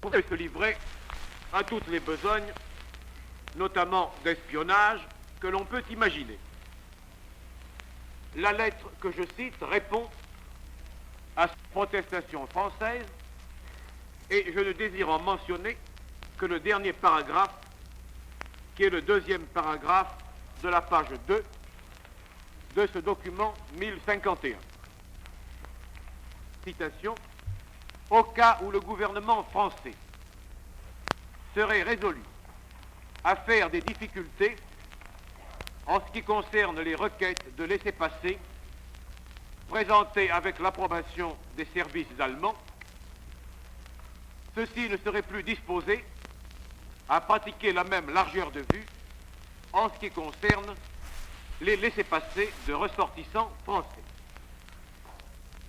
pourrait se livrer à toutes les besognes, notamment d'espionnage, que l'on peut imaginer. La lettre que je cite répond à cette protestation française et je ne désire en mentionner que le dernier paragraphe, qui est le deuxième paragraphe de la page 2 de ce document 1051. Citation: au cas où le gouvernement français serait résolu à faire des difficultés en ce qui concerne les requêtes de laissez-passer présentées avec l'approbation des services allemands, ceux-ci ne seraient plus disposés à pratiquer la même largeur de vue en ce qui concerne les laissez-passer de ressortissants français.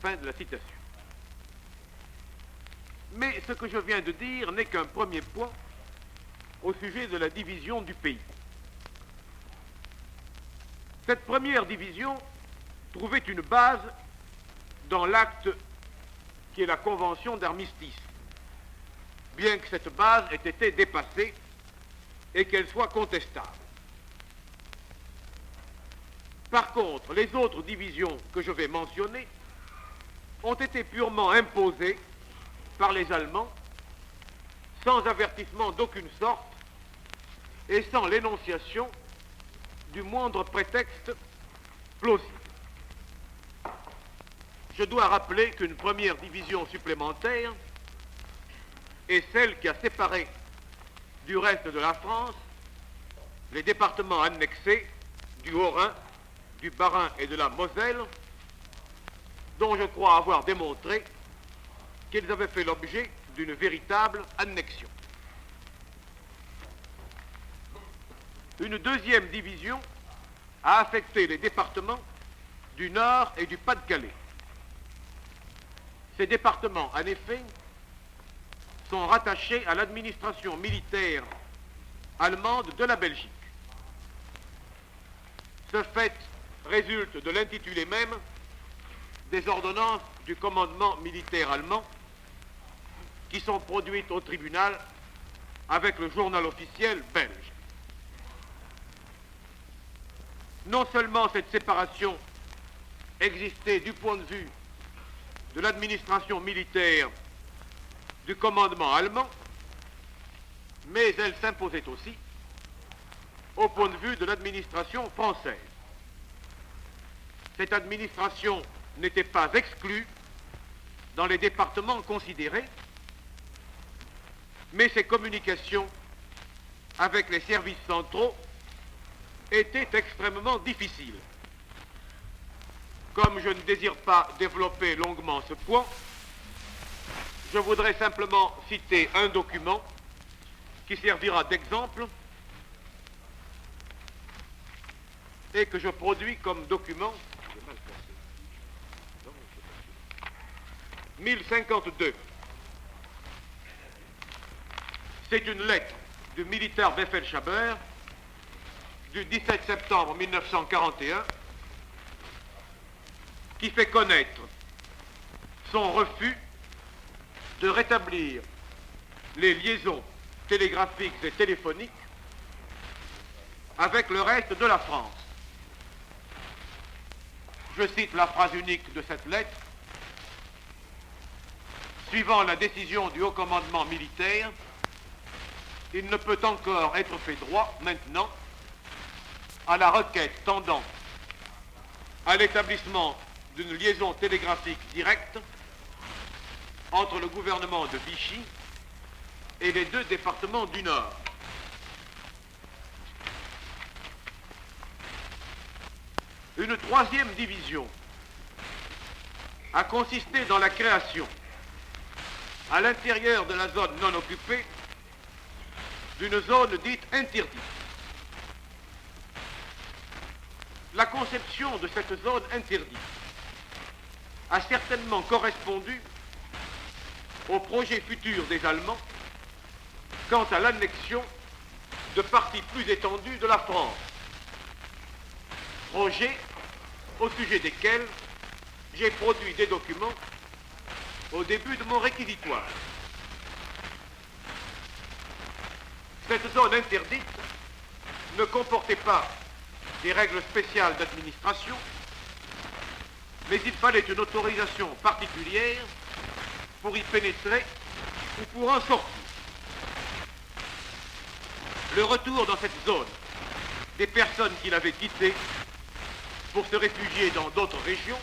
Fin de la citation. Mais ce que je viens de dire n'est qu'un premier point au sujet de la division du pays. Cette première division trouvait une base dans l'acte qui est la convention d'armistice, bien que cette base ait été dépassée et qu'elle soit contestable. Par contre, les autres divisions que je vais mentionner ont été purement imposées par les Allemands, sans avertissement d'aucune sorte et sans l'énonciation du moindre prétexte plausible. Je dois rappeler qu'une première division supplémentaire est celle qui a séparé du reste de la France les départements annexés du Haut-Rhin, du Bas-Rhin et de la Moselle, dont je crois avoir démontré qu'ils avaient fait l'objet d'une véritable annexion. Une deuxième division a affecté les départements du Nord et du Pas-de-Calais. Ces départements, en effet, sont rattachés à l'administration militaire allemande de la Belgique. Ce fait résulte de l'intitulé même des ordonnances du commandement militaire allemand qui sont produites au tribunal avec le journal officiel belge. Non seulement cette séparation existait du point de vue de l'administration militaire du commandement allemand, mais elle s'imposait aussi au point de vue de l'administration française. Cette administration n'était pas exclue dans les départements considérés, mais ses communications avec les services centraux étaient extrêmement difficiles. Comme je ne désire pas développer longuement ce point, je voudrais simplement citer un document qui servira d'exemple et que je produis comme document 1052. C'est une lettre du militaire Beffelschhaber du 17 septembre 1941 qui fait connaître son refus de rétablir les liaisons télégraphiques et téléphoniques avec le reste de la France. Je cite la phrase unique de cette lettre. Suivant la décision du haut commandement militaire, il ne peut encore être fait droit maintenant à la requête tendant à l'établissement d'une liaison télégraphique directe entre le gouvernement de Vichy et les deux départements du Nord. Une troisième division a consisté dans la création, à l'intérieur de la zone non occupée, d'une zone dite interdite. La conception de cette zone interdite a certainement correspondu au projet futur des Allemands quant à l'annexion de parties plus étendues de la France, projet au sujet desquels j'ai produit des documents au début de mon réquisitoire. Cette zone interdite ne comportait pas des règles spéciales d'administration, mais il fallait une autorisation particulière pour y pénétrer ou pour en sortir. Le retour dans cette zone des personnes qui l'avaient quittée pour se réfugier dans d'autres régions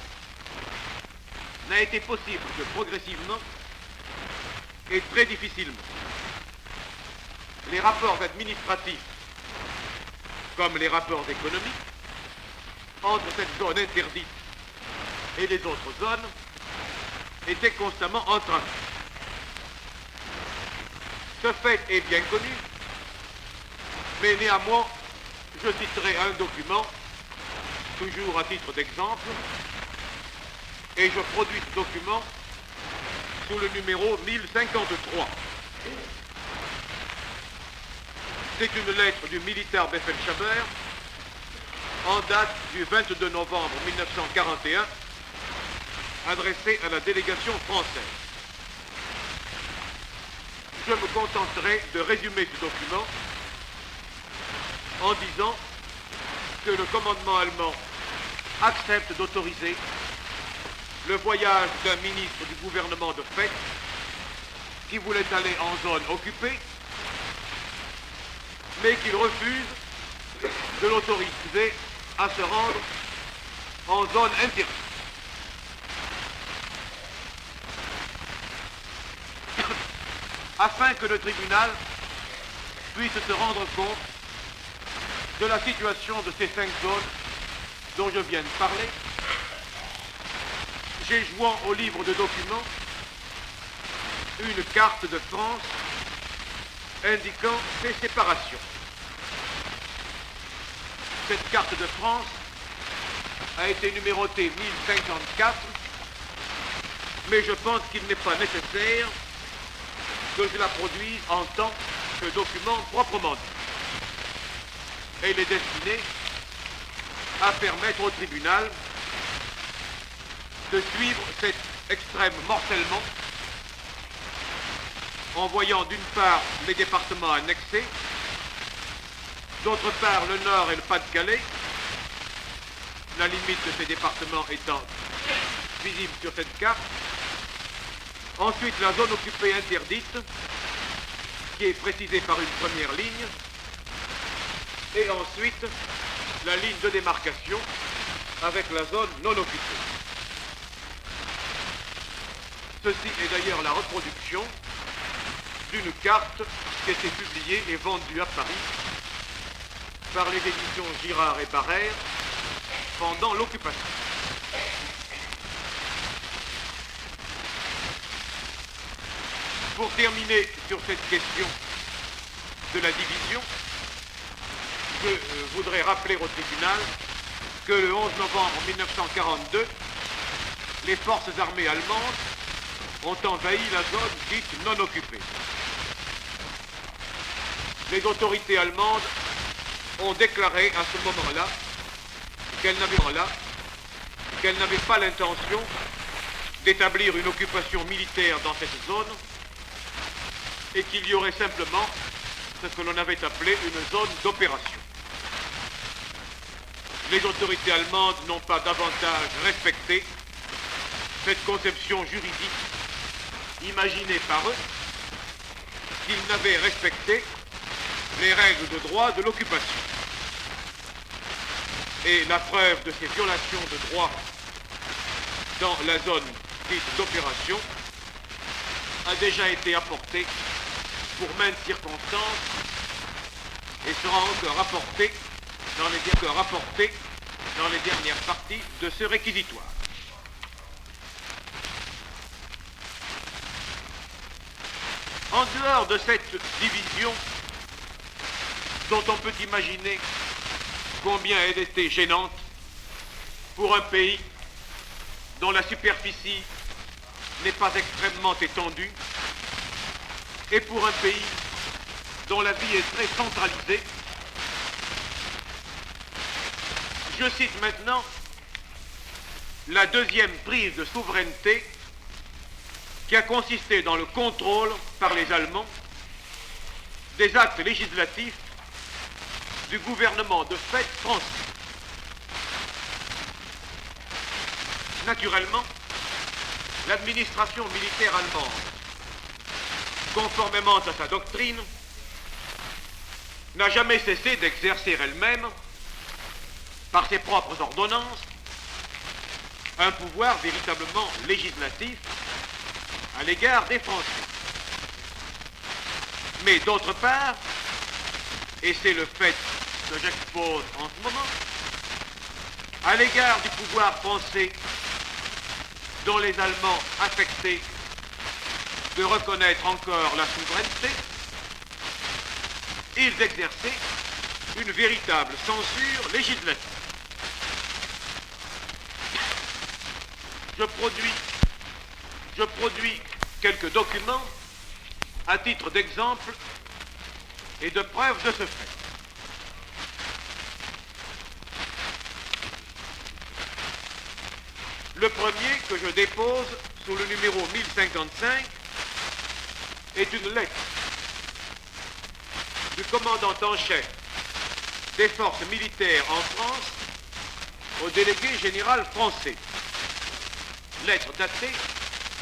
n'a été possible que progressivement et très difficilement. Les rapports administratifs, comme les rapports économiques, entre cette zone interdite et les autres zones, étaient constamment entravés. Ce fait est bien connu, mais néanmoins, je citerai un document, toujours à titre d'exemple, et je produis ce document sous le numéro 1053. C'est une lettre du militaire Beffelschabber en date du 22 novembre 1941 adressée à la délégation française. Je me contenterai de résumer ce document en disant que le commandement allemand accepte d'autoriser le voyage d'un ministre du gouvernement de fait qui voulait aller en zone occupée, mais qu'il refuse de l'autoriser à se rendre en zone interdite. Afin que le tribunal puisse se rendre compte de la situation de ces 5 zones dont je viens de parler, j'ai joint au livre de documents une carte de France indiquant ces séparations. Cette carte de France a été numérotée 1054, mais je pense qu'il n'est pas nécessaire que je la produise en tant que document proprement dit. Elle est destinée à permettre au tribunal de suivre cet extrême morcellement en voyant d'une part les départements annexés, d'autre part le Nord et le Pas-de-Calais, la limite de ces départements étant visible sur cette carte, ensuite la zone occupée interdite, qui est précisée par une première ligne, et ensuite la ligne de démarcation avec la zone non occupée. Ceci est d'ailleurs la reproduction d'une carte qui a été publiée et vendue à Paris par les éditions Girard et Barrère pendant l'occupation. Pour terminer sur cette question de la division, je voudrais rappeler au tribunal que le 11 novembre 1942, les forces armées allemandes ont envahi la zone dite non occupée. Les autorités allemandes ont déclaré à ce moment-là qu'elles n'avaient pas l'intention d'établir une occupation militaire dans cette zone et qu'il y aurait simplement ce que l'on avait appelé une zone d'opération. Les autorités allemandes n'ont pas davantage respecté cette conception juridique imaginée par eux qu'ils n'avaient respecté les règles de droit de l'occupation. Et la preuve de ces violations de droit dans la zone dite d'opération a déjà été apportée pour maintes circonstances et sera encore apportée dans les dernières parties de ce réquisitoire. En dehors de cette division, dont on peut imaginer combien elle était gênante pour un pays dont la superficie n'est pas extrêmement étendue et pour un pays dont la vie est très centralisée, je cite maintenant la deuxième prise de souveraineté qui a consisté dans le contrôle par les Allemands des actes législatifs du gouvernement de fait français. Naturellement, l'administration militaire allemande, conformément à sa doctrine, n'a jamais cessé d'exercer elle-même, par ses propres ordonnances, un pouvoir véritablement législatif à l'égard des Français. Mais d'autre part, et c'est le fait que j'expose en ce moment, à l'égard du pouvoir français dont les Allemands affectaient de reconnaître encore la souveraineté, ils exerçaient une véritable censure législative. Je produis quelques documents à titre d'exemple et de preuve de ce fait. Le premier que je dépose sous le numéro 1055 est une lettre du commandant en chef des forces militaires en France au délégué général français. Lettre datée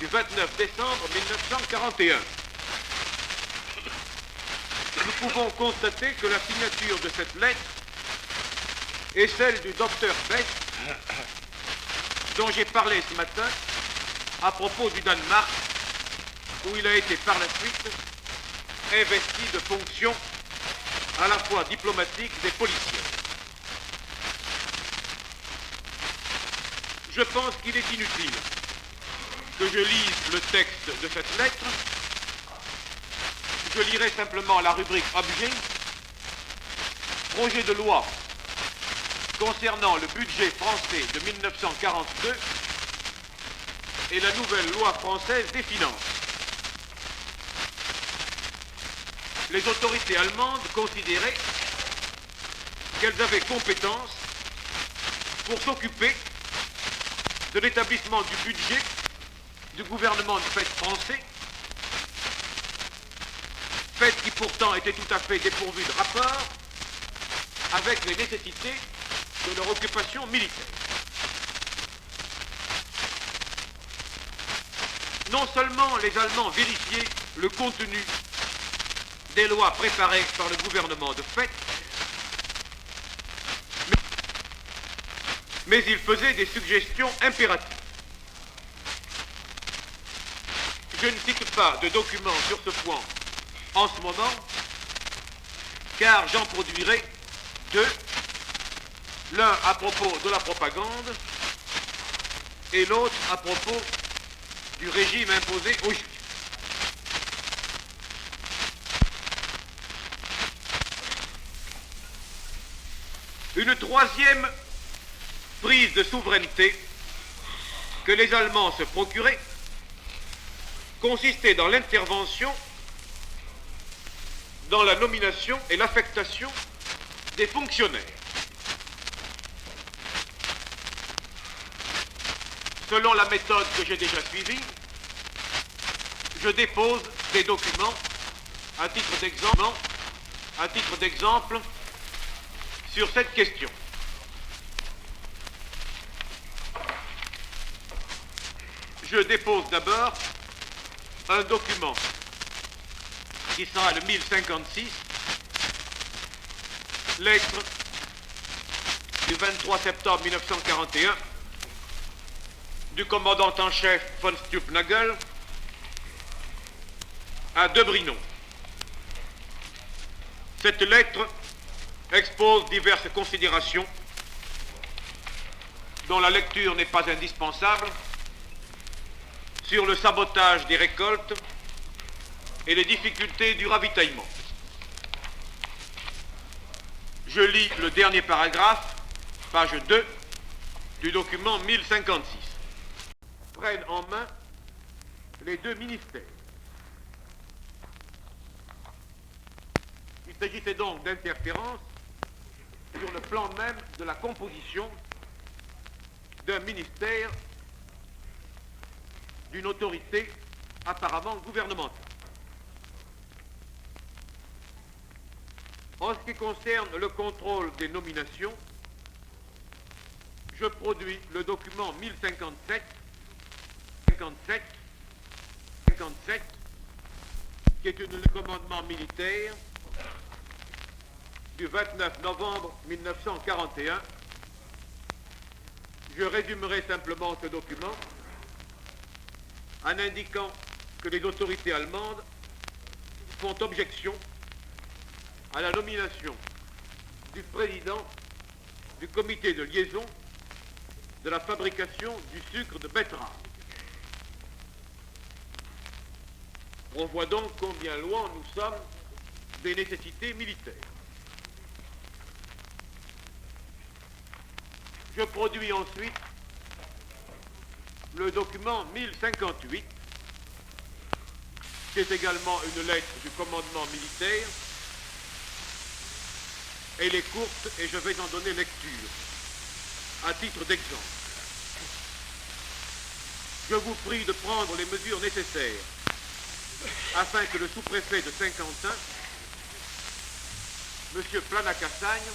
du 29 décembre 1941. Nous pouvons constater que la signature de cette lettre est celle du docteur Best, dont j'ai parlé ce matin à propos du Danemark, où il a été par la suite investi de fonctions à la fois diplomatiques et policières. Je pense qu'il est inutile que je lise le texte de cette lettre. Je lirai simplement la rubrique objet, projet de loi concernant le budget français de 1942 et la nouvelle loi française des finances. Les autorités allemandes considéraient qu'elles avaient compétence pour s'occuper de l'établissement du budget du gouvernement de fait français, fait qui pourtant était tout à fait dépourvu de rapport avec les nécessités de leur occupation militaire. Non seulement les Allemands vérifiaient le contenu des lois préparées par le gouvernement de fait, mais ils faisaient des suggestions impératives. Je ne cite pas de documents sur ce point en ce moment, car j'en produirai deux, l'un à propos de la propagande et l'autre à propos du régime imposé aux Juifs. Une troisième prise de souveraineté que les Allemands se procuraient consistait dans l'intervention dans la nomination et l'affectation des fonctionnaires. Selon la méthode que j'ai déjà suivie, je dépose des documents à titre d'exemple sur cette question. Je dépose d'abord un document qui sera le 1056, lettre du 23 septembre 1941 du commandant en chef von Stülpnagel à De Brinon. Cette lettre expose diverses considérations dont la lecture n'est pas indispensable sur le sabotage des récoltes et les difficultés du ravitaillement. Je lis le dernier paragraphe, page 2, du document 1056. Prennent en main les deux ministères. Il s'agissait donc d'interférences sur le plan même de la composition d'un ministère d'une autorité apparemment gouvernementale. En ce qui concerne le contrôle des nominations, je produis le document 1057, 57, 57, qui est un commandement militaire du 29 novembre 1941. Je résumerai simplement ce document en indiquant que les autorités allemandes font objection à la nomination du président du comité de liaison de la fabrication du sucre de betterave. On voit donc combien loin nous sommes des nécessités militaires. Je produis ensuite le document 1058, qui est également une lettre du commandement militaire. Elle est courte et je vais en donner lecture, à titre d'exemple. Je vous prie de prendre les mesures nécessaires afin que le sous-préfet de Saint-Quentin, M. Plana-Cassagne,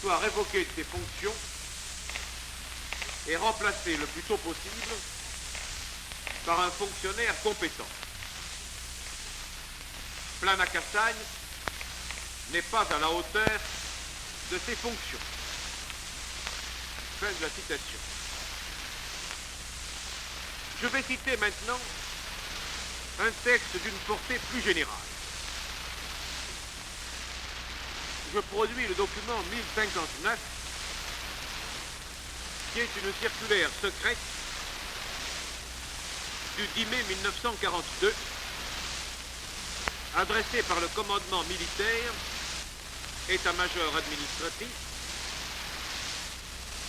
soit révoqué de ses fonctions et remplacé le plus tôt possible par un fonctionnaire compétent. Plana-Cassagne n'est pas à la hauteur de ses fonctions. Fin de la citation. Je vais citer maintenant un texte d'une portée plus générale. Je produis le document 1059, qui est une circulaire secrète du 10 mai 1942, adressée par le commandement militaire, état-major administratif,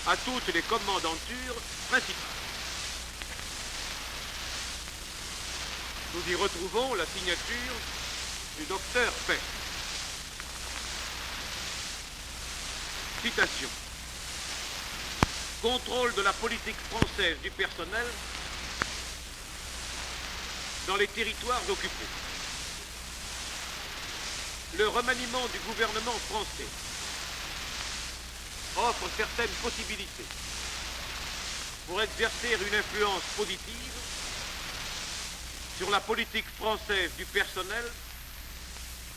à toutes les commandantures principales. Nous y retrouvons la signature du docteur Pech. Citation. Contrôle de la politique française du personnel dans les territoires occupés. Le remaniement du gouvernement français offre certaines possibilités pour exercer une influence positive sur la politique française du personnel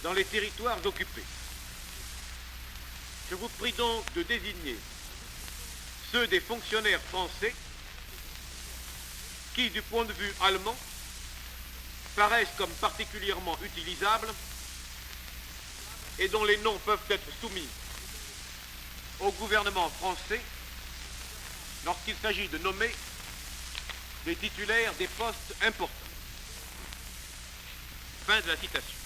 dans les territoires occupés. Je vous prie donc de désigner ceux des fonctionnaires français qui, du point de vue allemand, paraissent comme particulièrement utilisables et dont les noms peuvent être soumis au gouvernement français lorsqu'il s'agit de nommer des titulaires des postes importants. Fin de la citation.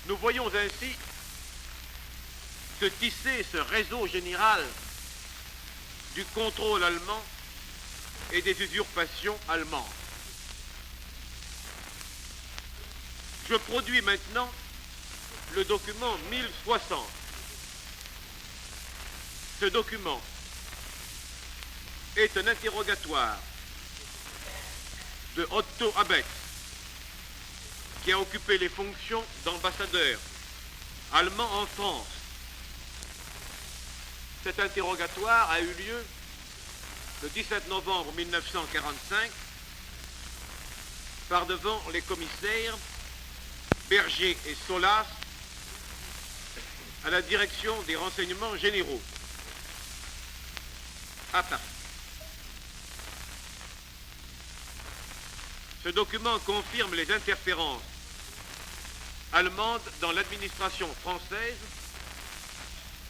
Nous voyons ainsi se tisser ce réseau général du contrôle allemand et des usurpations allemandes. Je produis maintenant le document 1060. Ce document est un interrogatoire de Otto Abetz, qui a occupé les fonctions d'ambassadeur allemand en France. Cet interrogatoire a eu lieu le 17 novembre 1945 par devant les commissaires Berger et Solas à la direction des renseignements généraux à Paris. Ce document confirme les interférences allemandes dans l'administration française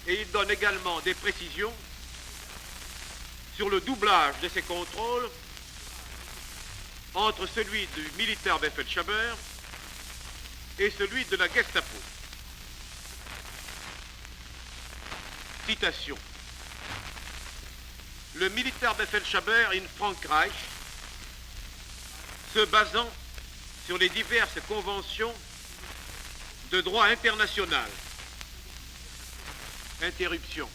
et il donne également des précisions sur le doublage de ces contrôles entre celui du Militär-Befehlshaber et celui de la Gestapo. Citation. Le Militär-Befehlshaber in Frankreich, se basant sur les diverses conventions de droit international. Interruption.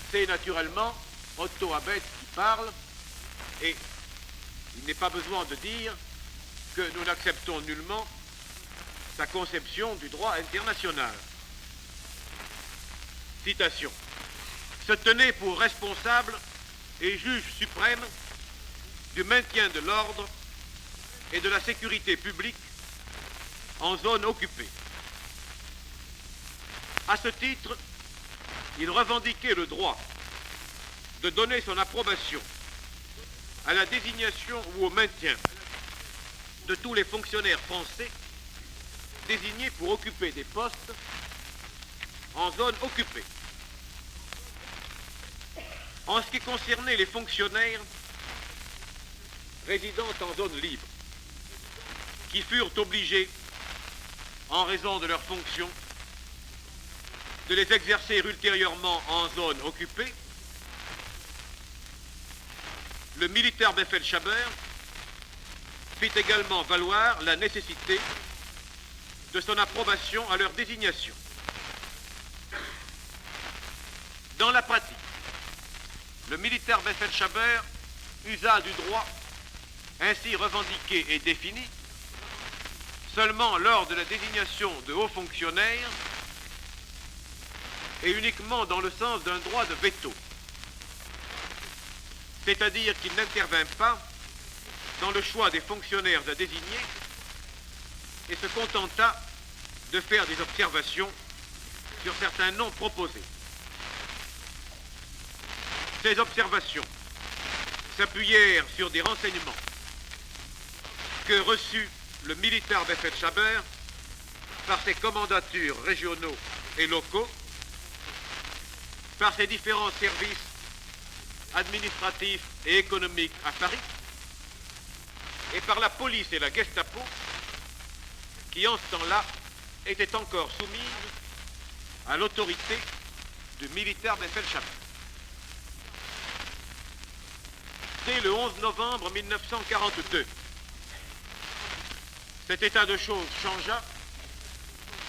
C'est naturellement Otto Abetz qui parle et il n'est pas besoin de dire que nous n'acceptons nullement sa conception du droit international. Citation. Se tenait pour responsable et juge suprême du maintien de l'ordre et de la sécurité publique en zone occupée. À ce titre, il revendiquait le droit de donner son approbation à la désignation ou au maintien de tous les fonctionnaires français désignés pour occuper des postes en zone occupée. En ce qui concernait les fonctionnaires résidant en zone libre, qui furent obligés, en raison de leurs fonctions, de les exercer ultérieurement en zone occupée, le militaire Befehlshaber fit également valoir la nécessité de son approbation à leur désignation. Dans la pratique, le militaire Befehlshaber usa du droit ainsi revendiqué et défini seulement lors de la désignation de hauts fonctionnaires et uniquement dans le sens d'un droit de veto. C'est-à-dire qu'il n'intervint pas dans le choix des fonctionnaires à désigner et se contenta de faire des observations sur certains noms proposés. Ces observations s'appuyèrent sur des renseignements que reçut le militaire Befehlshaber par ses commandatures régionaux et locaux, par ses différents services administratifs et économiques à Paris, et par la police et la Gestapo, qui en ce temps-là étaient encore soumises à l'autorité du militaire Befehlshaber. Dès le 11 novembre 1942, cet état de choses changea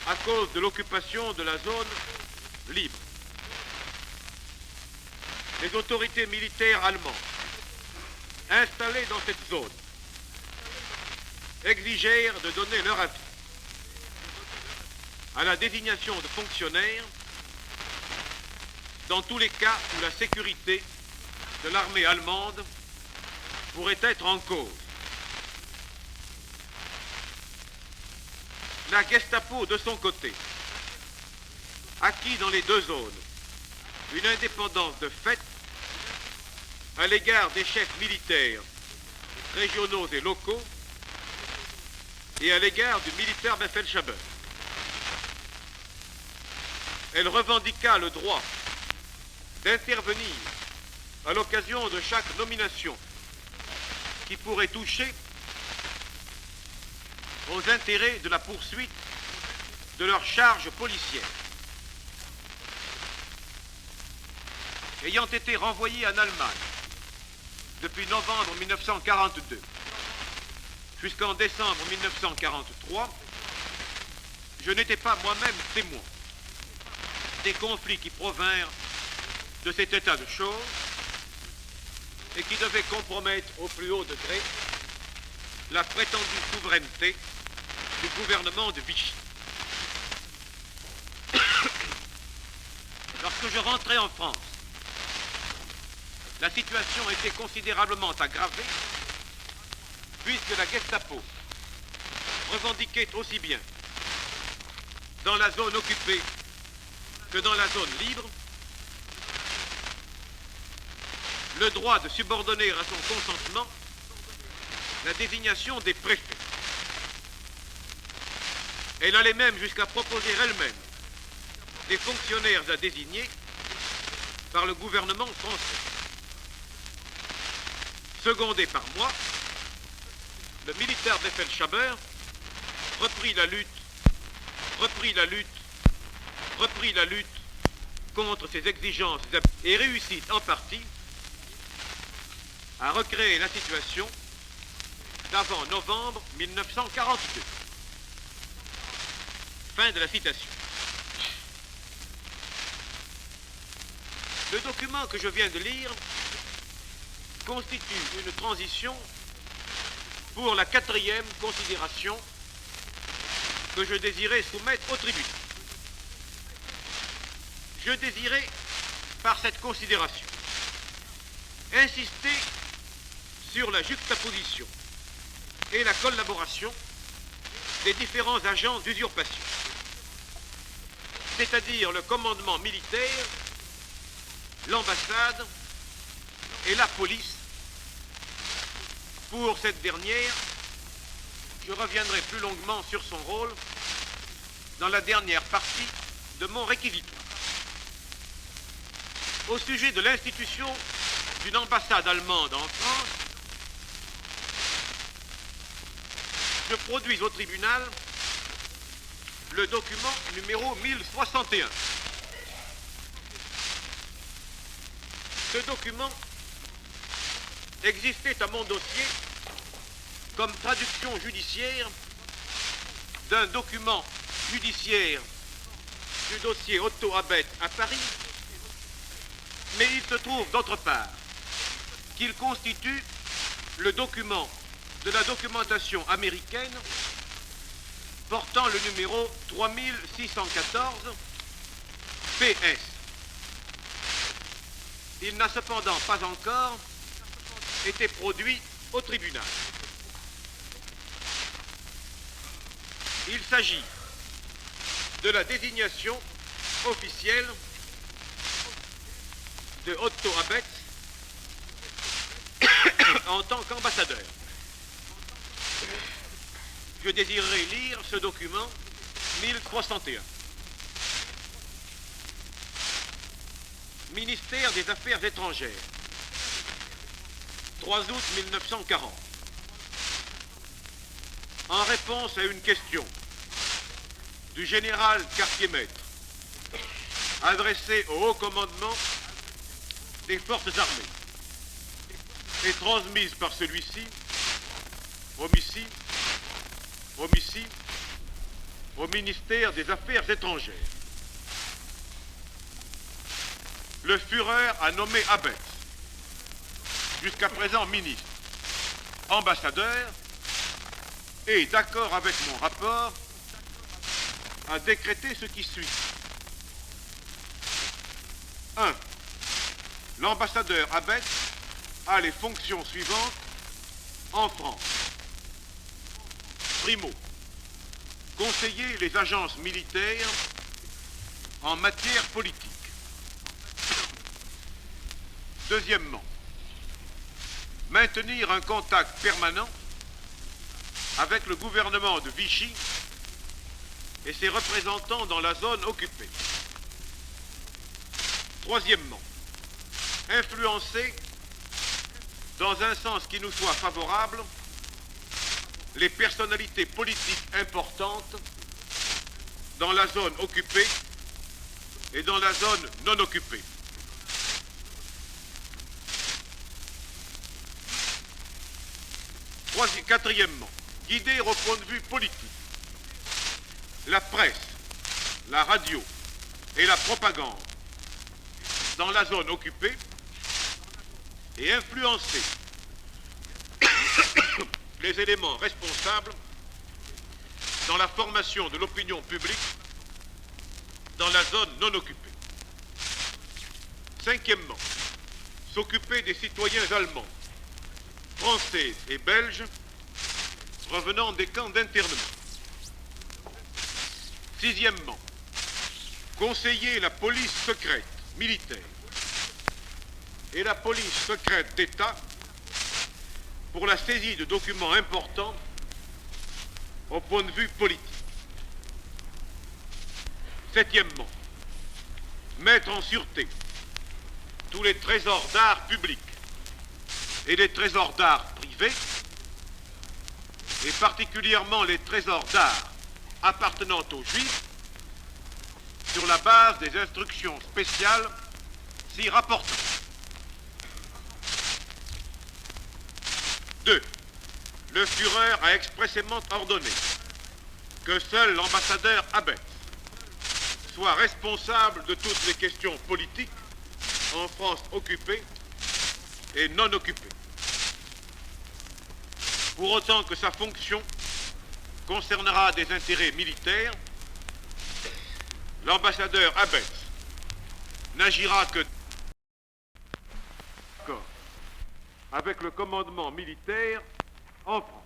à cause de l'occupation de la zone libre. Les autorités militaires allemandes installées dans cette zone exigèrent de donner leur avis à la désignation de fonctionnaires dans tous les cas où la sécurité de l'armée allemande pourrait être en cause. La Gestapo, de son côté, acquit dans les deux zones une indépendance de fait à l'égard des chefs militaires régionaux et locaux et à l'égard du militaire Befehlshaber. Elle revendiqua le droit d'intervenir à l'occasion de chaque nomination qui pourrait toucher aux intérêts de la poursuite de leurs charges policières. Ayant été renvoyé en Allemagne depuis novembre 1942 jusqu'en décembre 1943, je n'étais pas moi-même témoin des conflits qui provinrent de cet état de choses et qui devaient compromettre au plus haut degré la prétendue souveraineté du gouvernement de Vichy. Lorsque je rentrais en France, la situation était considérablement aggravée puisque la Gestapo revendiquait aussi bien dans la zone occupée que dans la zone libre le droit de subordonner à son consentement la désignation des préfets. Elle allait même jusqu'à proposer elle-même des fonctionnaires à désigner par le gouvernement français. Secondé par moi, le militaire Befehlshaber reprit la lutte contre ces exigences et réussit en partie à recréer la situation d'avant novembre 1942. Fin de la citation. Le document que je viens de lire constitue une transition pour la quatrième considération que je désirais soumettre au tribunal. Je désirais, par cette considération, insister sur la juxtaposition et la collaboration des différents agents d'usurpation, c'est-à-dire le commandement militaire, l'ambassade et la police. Pour cette dernière, je reviendrai plus longuement sur son rôle dans la dernière partie de mon réquisitoire. Au sujet de l'institution d'une ambassade allemande en France, je produis au tribunal le document numéro 1061. Ce document existait à mon dossier comme traduction judiciaire d'un document judiciaire du dossier Otto Abetz à Paris, mais il se trouve d'autre part qu'il constitue le document de la documentation américaine portant le numéro 3614 PS. Il n'a cependant pas encore été produit au tribunal. Il s'agit de la désignation officielle de Otto Abetz en tant qu'ambassadeur. Je désirerais lire ce document 1061. Ministère des Affaires étrangères, 3 août 1940. En réponse à une question du général Cartier-Maître adressée au haut commandement des forces armées et transmise par celui-ci, au ministère des Affaires étrangères. Le Führer a nommé Abetz, jusqu'à présent ministre, ambassadeur, et, d'accord avec mon rapport, a décrété ce qui suit. 1. L'ambassadeur Abetz a les fonctions suivantes en France. Primo, conseiller les agences militaires en matière politique. Deuxièmement, maintenir un contact permanent avec le gouvernement de Vichy et ses représentants dans la zone occupée. Troisièmement, influencer, dans un sens qui nous soit favorable, les personnalités politiques importantes dans la zone occupée et dans la zone non occupée. Quatrièmement, guider au point de vue politique la presse, la radio et la propagande dans la zone occupée et influencer les éléments responsables dans la formation de l'opinion publique dans la zone non occupée. Cinquièmement, s'occuper des citoyens allemands, français et belges revenant des camps d'internement. Sixièmement, conseiller la police secrète militaire et la police secrète d'État pour la saisie de documents importants au point de vue politique. Septièmement, mettre en sûreté tous les trésors d'art publics et les trésors d'art privés, et particulièrement les trésors d'art appartenant aux Juifs, sur la base des instructions spéciales s'y rapportant. 2. Le Führer a expressément ordonné que seul l'ambassadeur Abetz soit responsable de toutes les questions politiques en France occupée et non occupée, pour autant que sa fonction concernera des intérêts militaires, l'ambassadeur Abetz n'agira que avec le commandement militaire en France.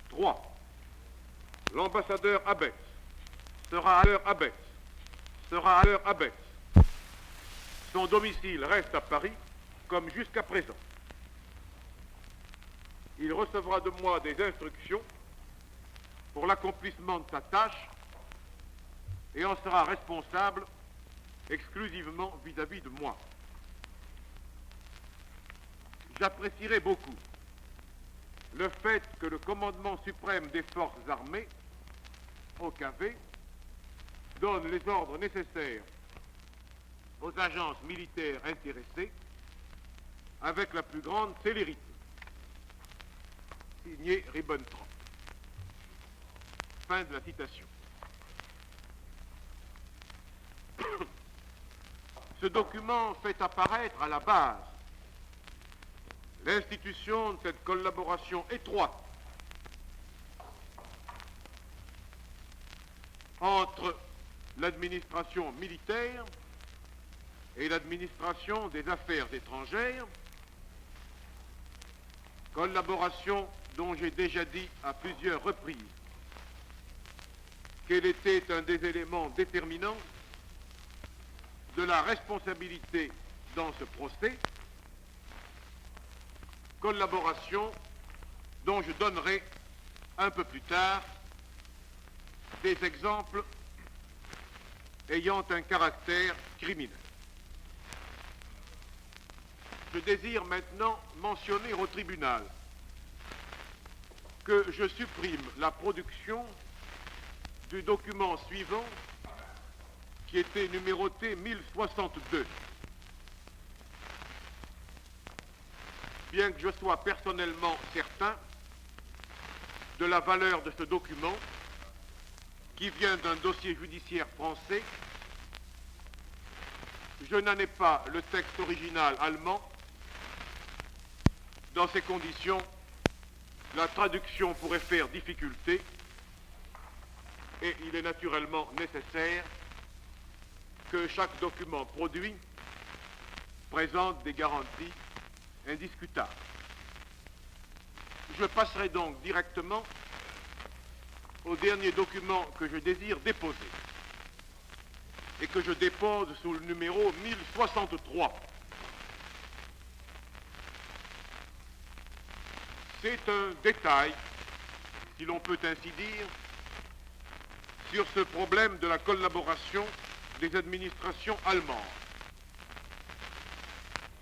3. L'ambassadeur Abetz sera à l'heure Abetz. Son domicile reste à Paris comme jusqu'à présent. Il recevra de moi des instructions pour l'accomplissement de sa tâche et en sera responsable exclusivement vis-à-vis de moi. J'apprécierais beaucoup le fait que le commandement suprême des forces armées, OKV, donne les ordres nécessaires aux agences militaires intéressées avec la plus grande célérité. Signé Ribbentrop. Fin de la citation. Ce document fait apparaître à la base l'institution de cette collaboration étroite entre l'administration militaire et l'administration des affaires étrangères, collaboration dont j'ai déjà dit à plusieurs reprises qu'elle était un des éléments déterminants de la responsabilité dans ce procès, collaboration dont je donnerai un peu plus tard des exemples ayant un caractère criminel. Je désire maintenant mentionner au tribunal que je supprime la production du document suivant qui était numéroté 1062. Bien que je sois personnellement certain de la valeur de ce document qui vient d'un dossier judiciaire français, je n'en ai pas le texte original allemand. Dans ces conditions, la traduction pourrait faire difficulté et il est naturellement nécessaire que chaque document produit présente des garanties indiscutables. Je passerai donc directement au dernier document que je désire déposer et que je dépose sous le numéro 1063. C'est un détail, si l'on peut ainsi dire, sur ce problème de la collaboration des administrations allemandes.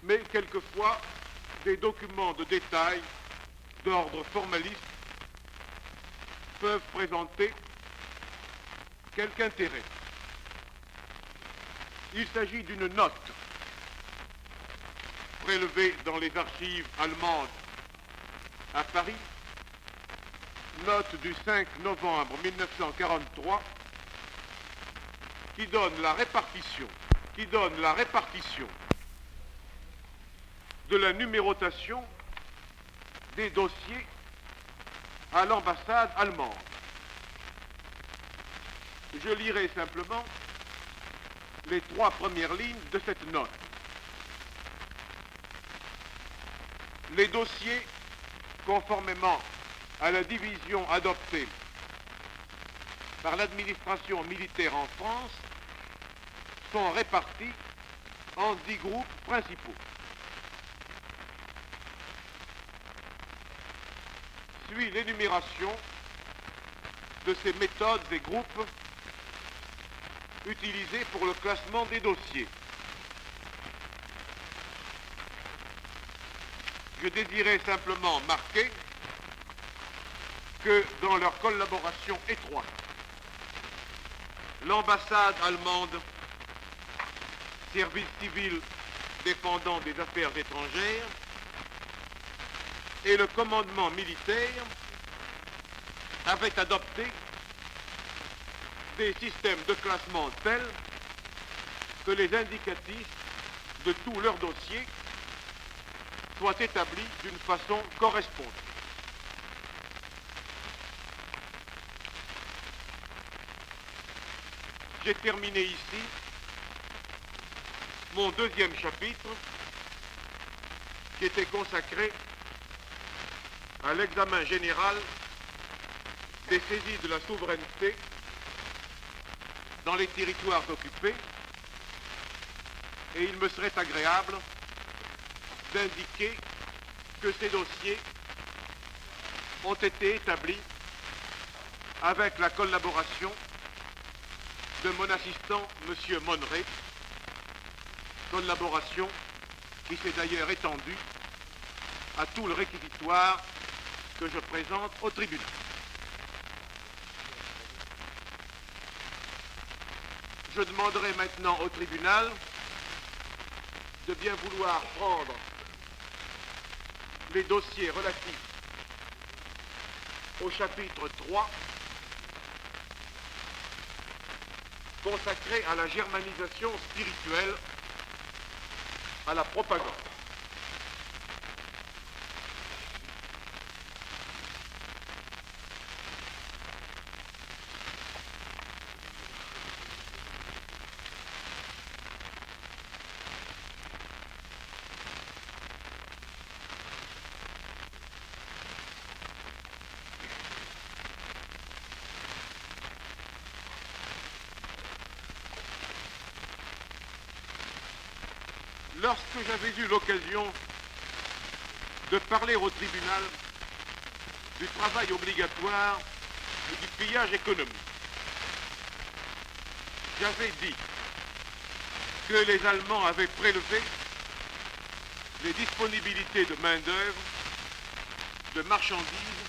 Mais quelquefois, des documents de détail d'ordre formaliste peuvent présenter quelque intérêt. Il s'agit d'une note prélevée dans les archives allemandes à Paris, note du 5 novembre 1943, qui donne la répartition de la numérotation des dossiers à l'ambassade allemande. Je lirai simplement les 3 premières lignes de cette note. Les dossiers, conformément à la division adoptée par l'administration militaire en France, sont répartis en 10 groupes principaux. Suit l'énumération de ces méthodes et groupes utilisés pour le classement des dossiers. Je désirais simplement marquer que dans leur collaboration étroite, l'ambassade allemande, service civil dépendant des affaires étrangères, et le commandement militaire avaient adopté des systèmes de classement tels que les indicatifs de tous leurs dossiers soient établis d'une façon correspondante. j'ai terminé ici mon deuxième chapitre qui était consacré à l'examen général des saisies de la souveraineté dans les territoires occupés, et il me serait agréable d'indiquer que ces dossiers ont été établis avec la collaboration de mon assistant, M. Monneray, collaboration qui s'est d'ailleurs étendue à tout le réquisitoire que je présente au tribunal. Je demanderai maintenant au tribunal de bien vouloir prendre les dossiers relatifs au chapitre 3 consacré à la germanisation spirituelle, à la propagande. Lorsque j'avais eu l'occasion de parler au tribunal du travail obligatoire et du pillage économique, j'avais dit que les Allemands avaient prélevé les disponibilités de main-d'œuvre, de marchandises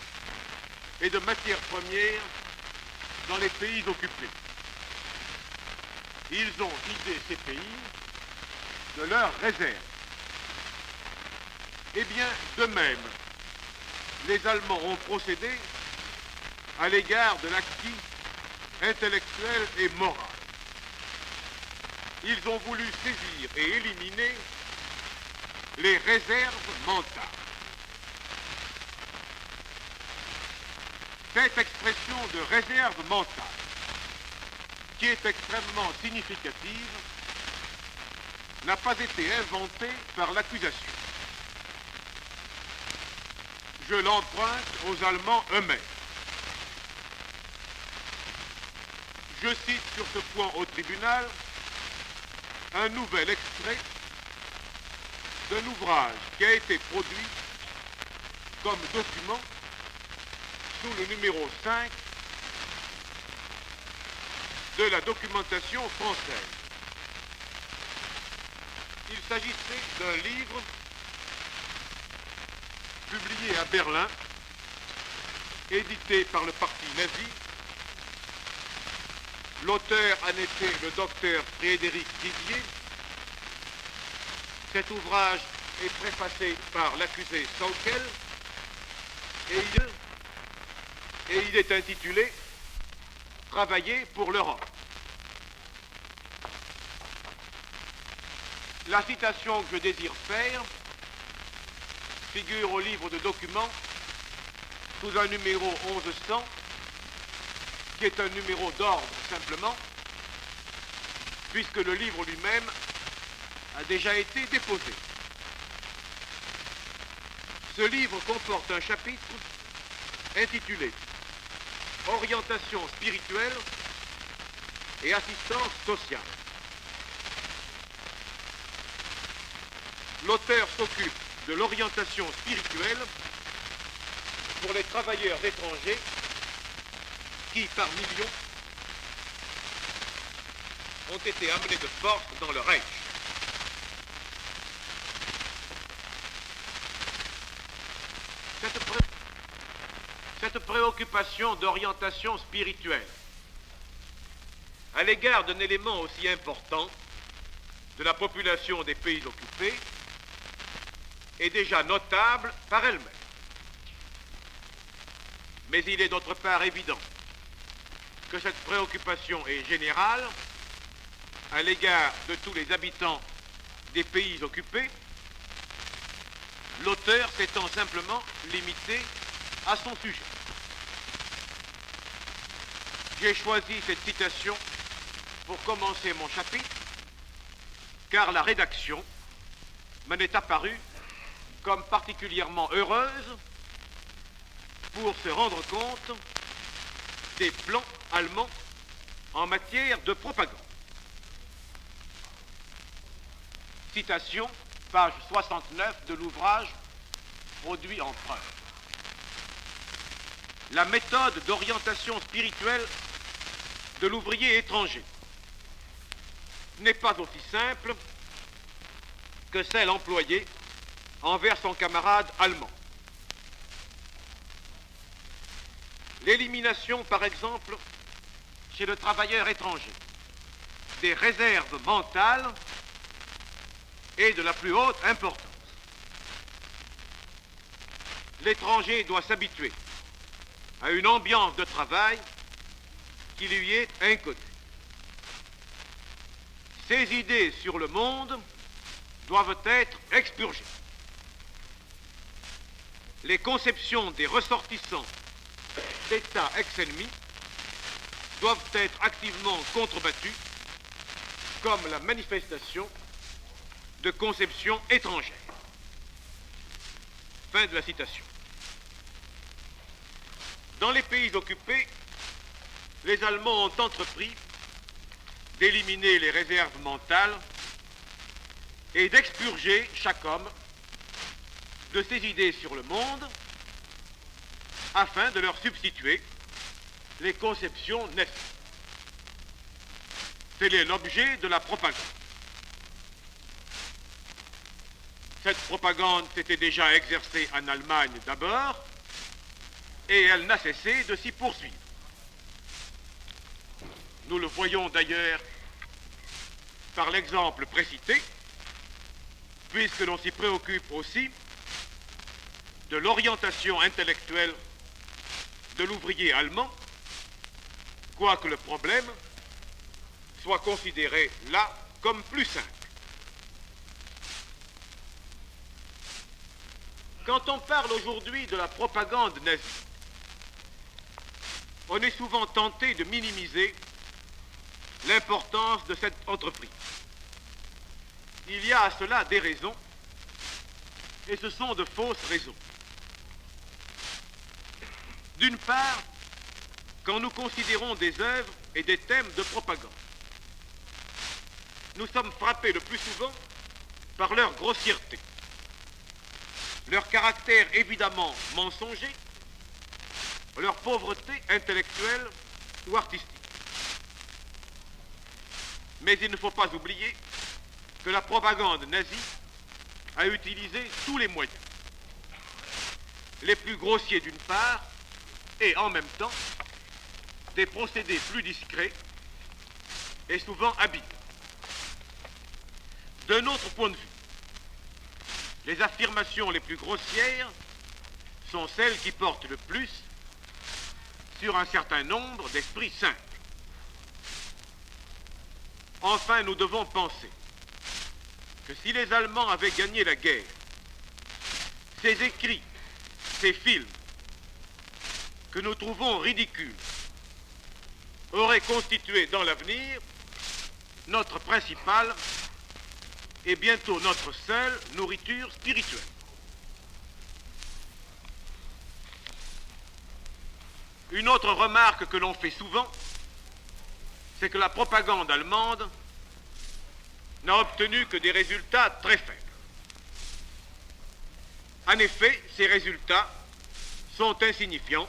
et de matières premières dans les pays occupés. Ils ont vidé ces pays de leurs réserves. Eh bien, de même, les Allemands ont procédé à l'égard de l'acquis intellectuel et moral. Ils ont voulu saisir et éliminer les réserves mentales. Cette expression de réserve mentale, qui est extrêmement significative, n'a pas été inventée par l'accusation. Je l'emprunte aux Allemands eux-mêmes. Je cite sur ce point au tribunal un nouvel extrait d'un ouvrage qui a été produit comme document sous le numéro 5 de la documentation française. Il s'agissait d'un livre publié à Berlin, édité par le parti nazi. L'auteur en était le docteur Frédéric Didier. Cet ouvrage est préfacé par l'accusé Saukel et il est intitulé « Travailler pour l'Europe ». La citation que je désire faire figure au livre de documents sous un numéro 1100, qui est un numéro d'ordre simplement, puisque le livre lui-même a déjà été déposé. Ce livre comporte un chapitre intitulé « Orientation spirituelle et assistance sociale ». L'auteur s'occupe de l'orientation spirituelle pour les travailleurs étrangers qui, par millions, ont été amenés de force dans le Reich. Cette préoccupation d'orientation spirituelle à l'égard d'un élément aussi important de la population des pays occupés est déjà notable par elle-même. Mais il est d'autre part évident que cette préoccupation est générale à l'égard de tous les habitants des pays occupés, l'auteur s'étant simplement limité à son sujet. J'ai choisi cette citation pour commencer mon chapitre, car la rédaction m'en est apparue comme particulièrement heureuse pour se rendre compte des plans allemands en matière de propagande. Citation, page 69 de l'ouvrage produit en preuve. La méthode d'orientation spirituelle de l'ouvrier étranger n'est pas aussi simple que celle employée envers son camarade allemand. L'élimination, par exemple, chez le travailleur étranger, des réserves mentales est de la plus haute importance. L'étranger doit s'habituer à une ambiance de travail qui lui est inconnue. Ses idées sur le monde doivent être expurgées. Les conceptions des ressortissants d'États ex-ennemis doivent être activement contrebattues comme la manifestation de conceptions étrangères. Fin de la citation. Dans les pays occupés, les Allemands ont entrepris d'éliminer les réserves mentales et d'expurger chaque homme de ses idées sur le monde afin de leur substituer les conceptions nazies. Tel est l'objet de la propagande. Cette propagande s'était déjà exercée en Allemagne d'abord, et elle n'a cessé de s'y poursuivre. Nous le voyons d'ailleurs par l'exemple précité, puisque l'on s'y préoccupe aussi de l'orientation intellectuelle de l'ouvrier allemand, quoique le problème soit considéré là comme plus simple. Quand on parle aujourd'hui de la propagande nazie, on est souvent tenté de minimiser l'importance de cette entreprise. Il y a à cela des raisons, et ce sont de fausses raisons. D'une part, quand nous considérons des œuvres et des thèmes de propagande, nous sommes frappés le plus souvent par leur grossièreté, leur caractère évidemment mensonger, leur pauvreté intellectuelle ou artistique. Mais il ne faut pas oublier que la propagande nazie a utilisé tous les moyens, les plus grossiers d'une part, et en même temps des procédés plus discrets et souvent habiles. D'un autre point de vue, les affirmations les plus grossières sont celles qui portent le plus sur un certain nombre d'esprits simples. Enfin, nous devons penser que si les Allemands avaient gagné la guerre, ces écrits, ces films, que nous trouvons ridicules, auraient constitué dans l'avenir notre principale et bientôt notre seule nourriture spirituelle. Une autre remarque que l'on fait souvent, c'est que la propagande allemande n'a obtenu que des résultats très faibles. En effet, ces résultats sont insignifiants,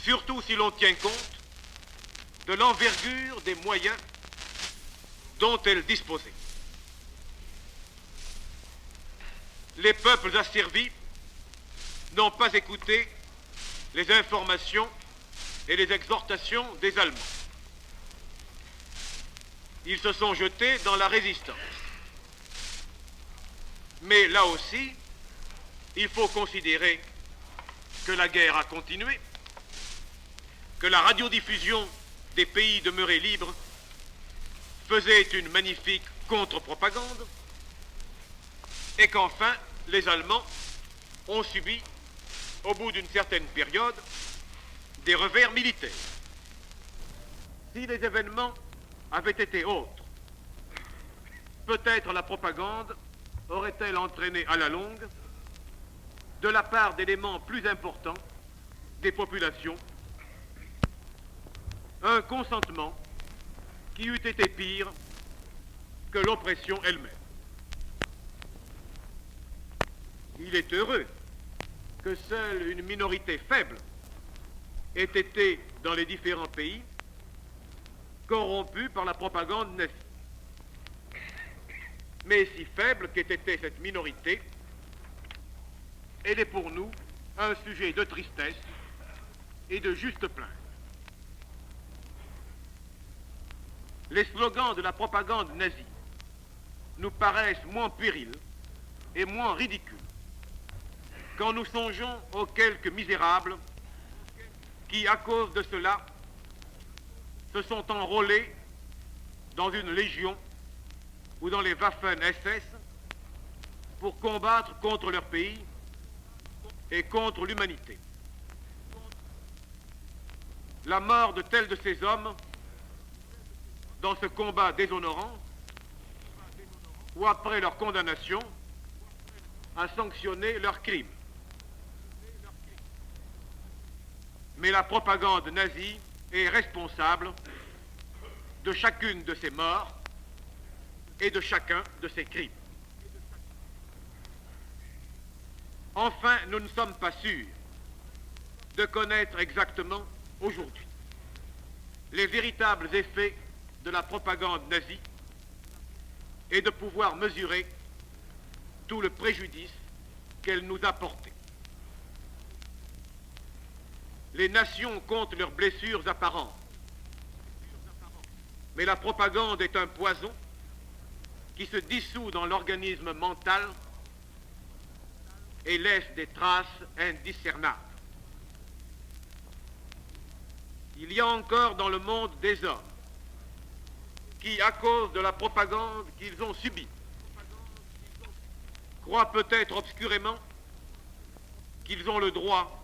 surtout si l'on tient compte de l'envergure des moyens dont elle disposait. Les peuples asservis n'ont pas écouté les informations et les exhortations des Allemands. Ils se sont jetés dans la résistance. Mais là aussi, il faut considérer que la guerre a continué, que la radiodiffusion des pays demeurés libres faisait une magnifique contre-propagande, et qu'enfin, les Allemands ont subi, au bout d'une certaine période, des revers militaires. Si les événements avait été autre. Peut-être la propagande aurait-elle entraîné à la longue, de la part d'éléments plus importants des populations, un consentement qui eût été pire que l'oppression elle-même. Il est heureux que seule une minorité faible ait été, dans les différents pays, corrompue par la propagande nazie. Mais si faible qu'ait été cette minorité, elle est pour nous un sujet de tristesse et de juste plainte. Les slogans de la propagande nazie nous paraissent moins périls et moins ridicules quand nous songeons aux quelques misérables qui, à cause de cela, se sont enrôlés dans une légion ou dans les Waffen-SS pour combattre contre leur pays et contre l'humanité. La mort de tels de ces hommes dans ce combat déshonorant ou après leur condamnation a sanctionné leurs crimes. Mais la propagande nazie est responsable de chacune de ces morts et de chacun de ces crimes. Enfin, nous ne sommes pas sûrs de connaître exactement aujourd'hui les véritables effets de la propagande nazie et de pouvoir mesurer tout le préjudice qu'elle nous a porté. Les nations comptent leurs blessures apparentes, mais la propagande est un poison qui se dissout dans l'organisme mental et laisse des traces indiscernables. Il y a encore dans le monde des hommes qui, à cause de la propagande qu'ils ont subie, croient peut-être obscurément qu'ils ont le droit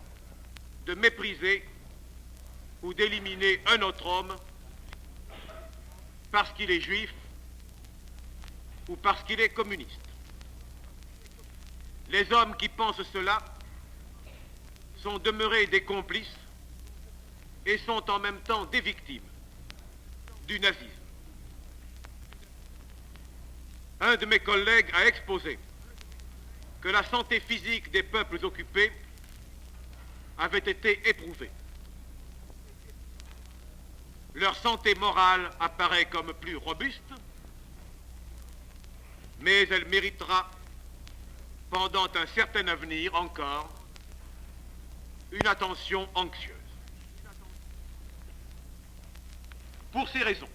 de mépriser ou d'éliminer un autre homme parce qu'il est juif ou parce qu'il est communiste. Les hommes qui pensent cela sont demeurés des complices et sont en même temps des victimes du nazisme. Un de mes collègues a exposé que la santé physique des peuples occupés avait été éprouvée. Leur santé morale apparaît comme plus robuste, mais elle méritera, pendant un certain avenir encore, une attention anxieuse. Pour ces raisons,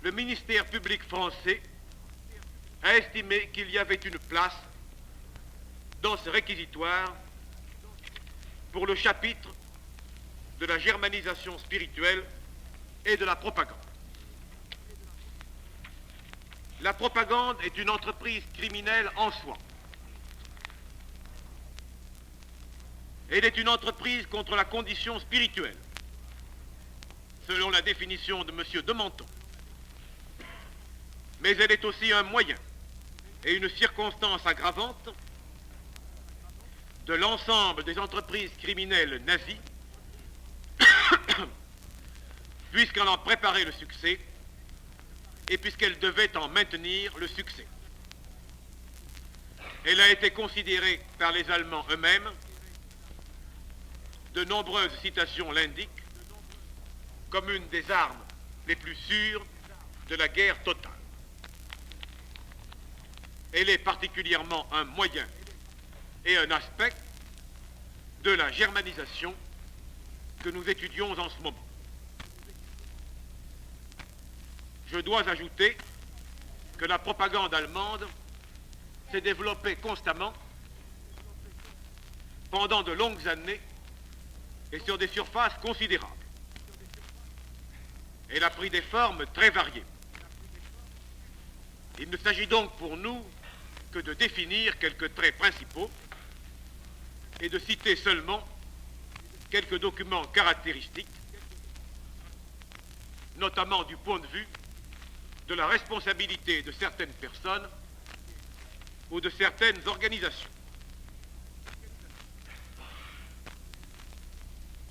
le ministère public français a estimé qu'il y avait une place dans ce réquisitoire pour le chapitre de la germanisation spirituelle et de la propagande. La propagande est une entreprise criminelle en soi. Elle est une entreprise contre la condition spirituelle, selon la définition de M. de Menthon. Mais elle est aussi un moyen et une circonstance aggravante de l'ensemble des entreprises criminelles nazies, puisqu'elle en préparait le succès et puisqu'elle devait en maintenir le succès. Elle a été considérée par les Allemands eux-mêmes, de nombreuses citations l'indiquent, comme une des armes les plus sûres de la guerre totale. Elle est particulièrement un moyen et un aspect de la germanisation que nous étudions en ce moment. Je dois ajouter que la propagande allemande s'est développée constamment pendant de longues années et sur des surfaces considérables. Elle a pris des formes très variées. Il ne s'agit donc pour nous que de définir quelques traits principaux et de citer seulement quelques documents caractéristiques. notamment du point de vue de la responsabilité de certaines personnes ou de certaines organisations.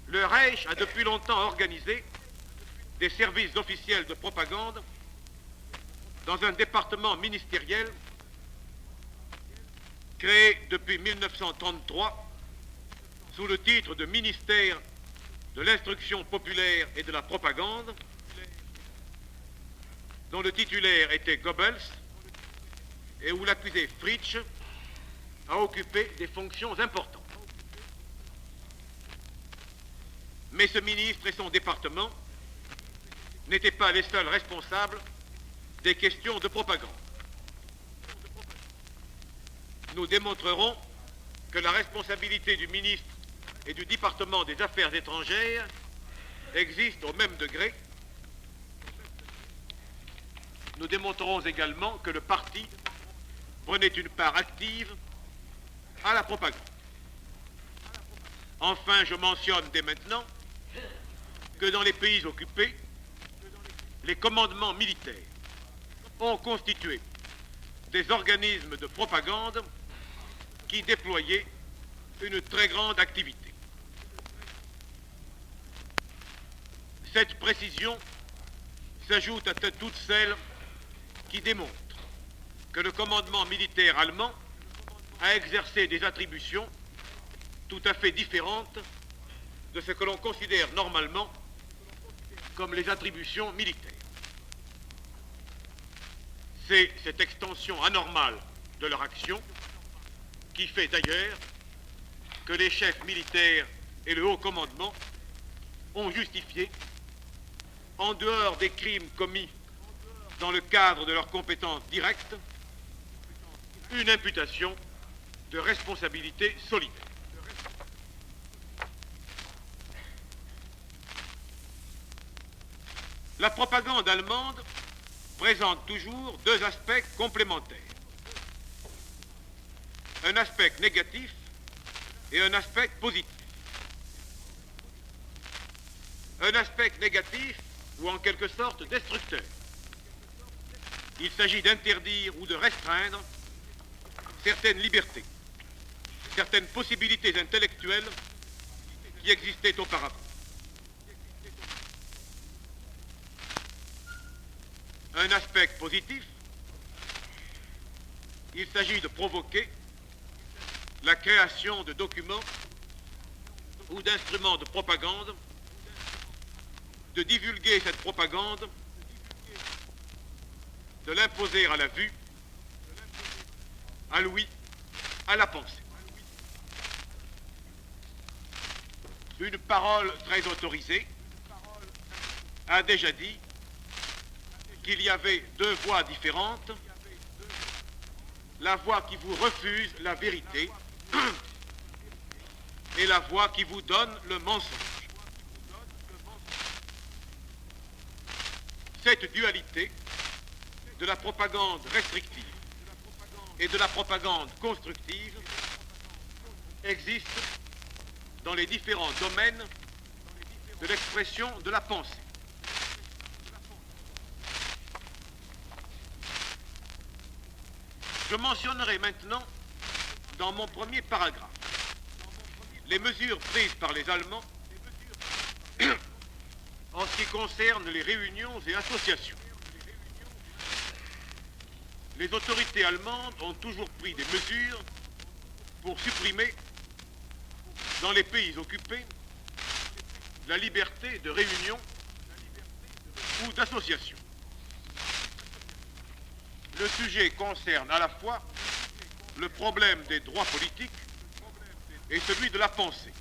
Le Reich a depuis longtemps organisé des services officiels de propagande dans un département ministériel créé depuis 1933 sous le titre de ministère de l'instruction populaire et de la propagande, dont le titulaire était Goebbels et où l'accusé Fritsch a occupé des fonctions importantes. Mais ce ministre et son département n'étaient pas les seuls responsables des questions de propagande. Nous démontrerons que la responsabilité du ministre et du département des Affaires étrangères existe au même degré. Nous démontrerons également que le parti prenait une part active à la propagande. Enfin, je mentionne dès maintenant que dans les pays occupés, les commandements militaires ont constitué des organismes de propagande qui déployaient une très grande activité. Cette précision s'ajoute à toutes celles qui démontrent que le commandement militaire allemand a exercé des attributions tout à fait différentes de ce que l'on considère normalement comme les attributions militaires. C'est cette extension anormale de leur action qui fait d'ailleurs que les chefs militaires et le haut commandement ont justifié, en dehors des crimes commis dans le cadre de leurs compétences directes, une imputation de responsabilité solidaire. La propagande allemande présente toujours deux aspects complémentaires. Un aspect négatif et un aspect positif. Un aspect négatif ou en quelque sorte destructeur. Il s'agit d'interdire ou de restreindre certaines libertés, certaines possibilités intellectuelles qui existaient auparavant. Un aspect positif, il s'agit de provoquer la création de documents ou d'instruments de propagande, de divulguer cette propagande, de l'imposer à la vue, à l'ouïe, à la pensée. Une parole très autorisée a déjà dit qu'il y avait deux voix différentes, la voix qui vous refuse la vérité et la voix qui vous donne le mensonge. Cette dualité de la propagande restrictive et de la propagande constructive existe dans les différents domaines de l'expression de la pensée. Je mentionnerai maintenant, dans mon premier paragraphe, les mesures prises par les Allemands en ce qui concerne les réunions et associations. Les autorités allemandes ont toujours pris des mesures pour supprimer, dans les pays occupés, la liberté de réunion ou d'association. Le sujet concerne à la fois le problème des droits politiques et celui de la pensée.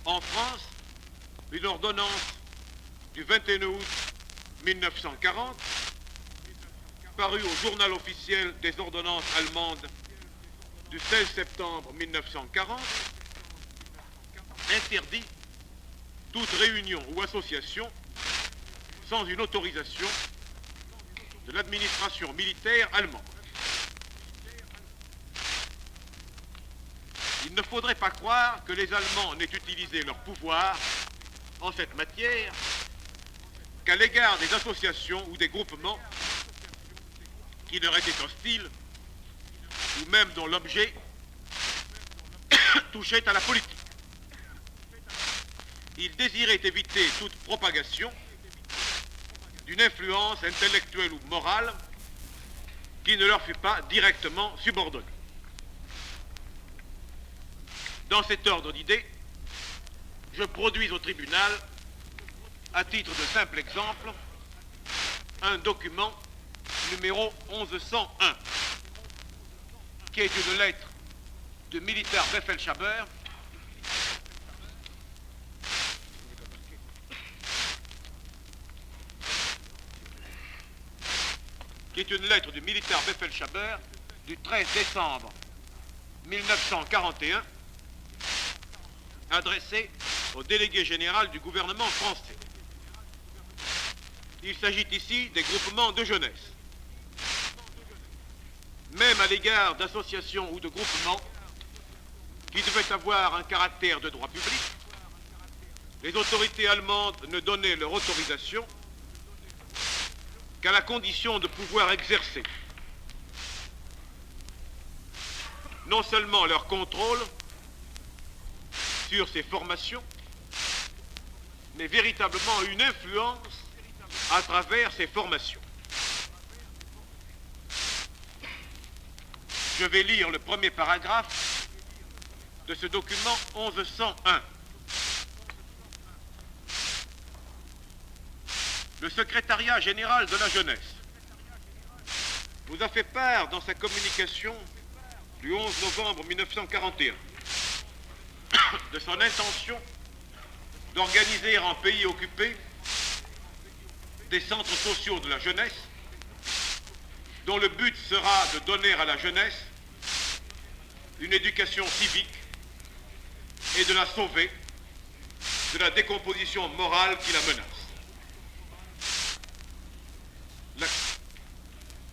En France, une ordonnance du 21 août 1940, parue au journal officiel des ordonnances allemandes du 16 septembre 1940, interdit toute réunion ou association sans une autorisation de l'administration militaire allemande. Il ne faudrait pas croire que les Allemands n'aient utilisé leur pouvoir en cette matière qu'à l'égard des associations ou des groupements qui leur étaient hostiles ou même dont l'objet touchait à la politique. Il désirait éviter toute propagation d'une influence intellectuelle ou morale qui ne leur fût pas directement subordonnée. Dans cet ordre d'idées, je produis au tribunal, à titre de simple exemple, un document numéro 1101, qui est une lettre de Militaire Befehlshaber du 13 décembre 1941, adressée au délégué général du gouvernement français. Il s'agit ici des groupements de jeunesse. Même à l'égard d'associations ou de groupements qui devaient avoir un caractère de droit public, les autorités allemandes ne donnaient leur autorisation qu'à la condition de pouvoir exercer non seulement leur contrôle sur ces formations, mais véritablement une influence à travers ces formations. Je vais lire le premier paragraphe de ce document 1101. Le secrétariat général de la jeunesse vous a fait part dans sa communication du 11 novembre 1941 de son intention d'organiser en pays occupé des centres sociaux de la jeunesse dont le but sera de donner à la jeunesse une éducation civique et de la sauver de la décomposition morale qui la menace.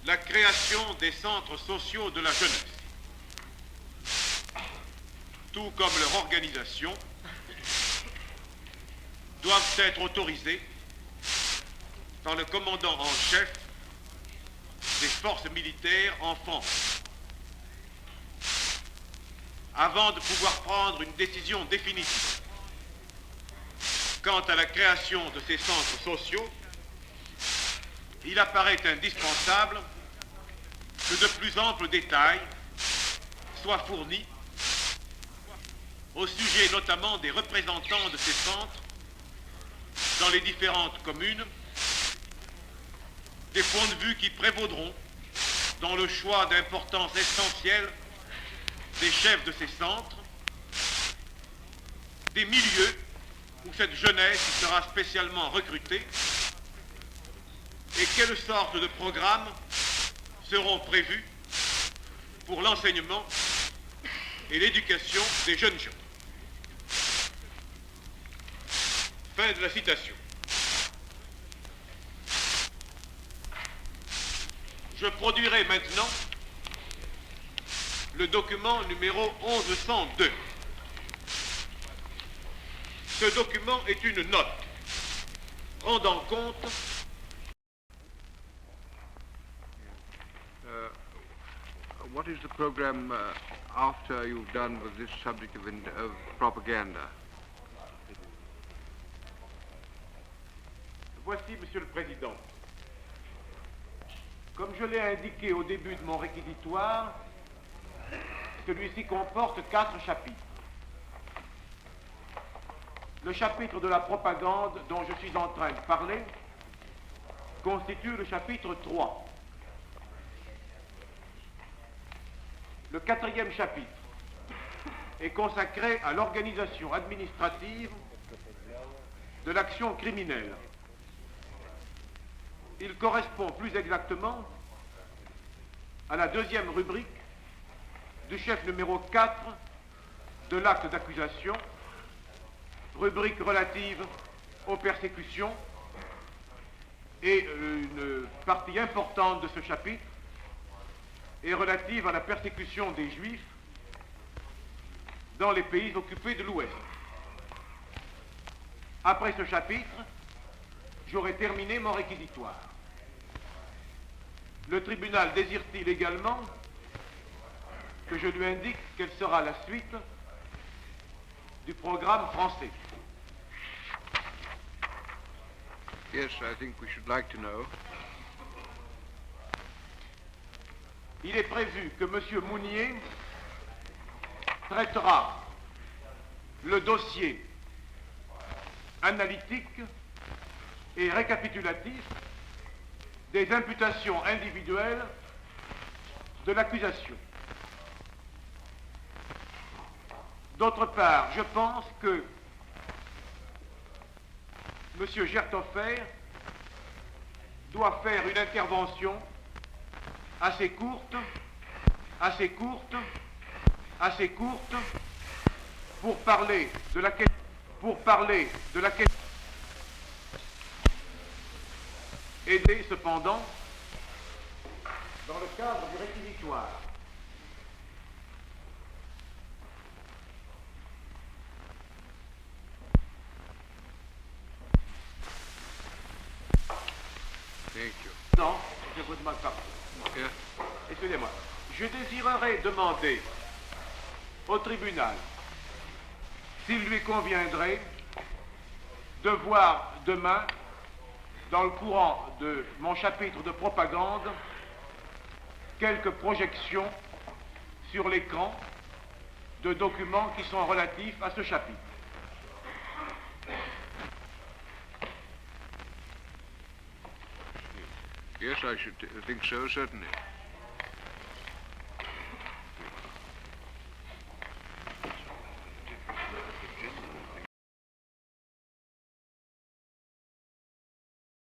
La création des centres sociaux de la jeunesse, tout comme leur organisation, doivent être autorisés par le commandant en chef des forces militaires en France, avant de pouvoir prendre une décision définitive quant à la création de ces centres sociaux. Il apparaît indispensable que de plus amples détails soient fournis au sujet notamment des représentants de ces centres dans les différentes communes, des points de vue qui prévaudront dans le choix d'importance essentielle des chefs de ces centres, des milieux où cette jeunesse sera spécialement recrutée et quelles sortes de programmes seront prévus pour l'enseignement et l'éducation des jeunes gens. Fin de la citation. Je produirai maintenant le document numéro 1102. Ce document est une note rendant compte what is the program after you've done with this subject of propaganda? Voici, Monsieur le Président. Comme je l'ai indiqué au début de mon réquisitoire, celui-ci comporte 4 chapitres. Le chapitre de la propagande dont je suis en train de parler constitue le chapitre 3. Le 4e chapitre est consacré à l'organisation administrative de l'action criminelle. Il correspond plus exactement à la 2e rubrique du chef numéro 4 de l'acte d'accusation, rubrique relative aux persécutions, et une partie importante de ce chapitre est relative à la persécution des Juifs dans les pays occupés de l'Ouest. Après ce chapitre, j'aurai terminé mon réquisitoire. Le tribunal désire-t-il également que je lui indique quelle sera la suite du programme français? Yes, I think we should like to know. Il est prévu que M. Mounier traitera le dossier analytique et récapitulatif des imputations individuelles de l'accusation. D'autre part, je pense que M. Gertoffer doit faire une intervention assez courte pour parler de la question, aider cependant dans le cadre du réquisitoire. Thank you. Non, je vous demande pardon. Yeah. Excusez-moi. Je désirerais demander au tribunal s'il lui conviendrait de voir demain, dans le courant de mon chapitre de propagande, quelques projections sur l'écran de documents qui sont relatifs à ce chapitre. Yes, I should think so, certainly.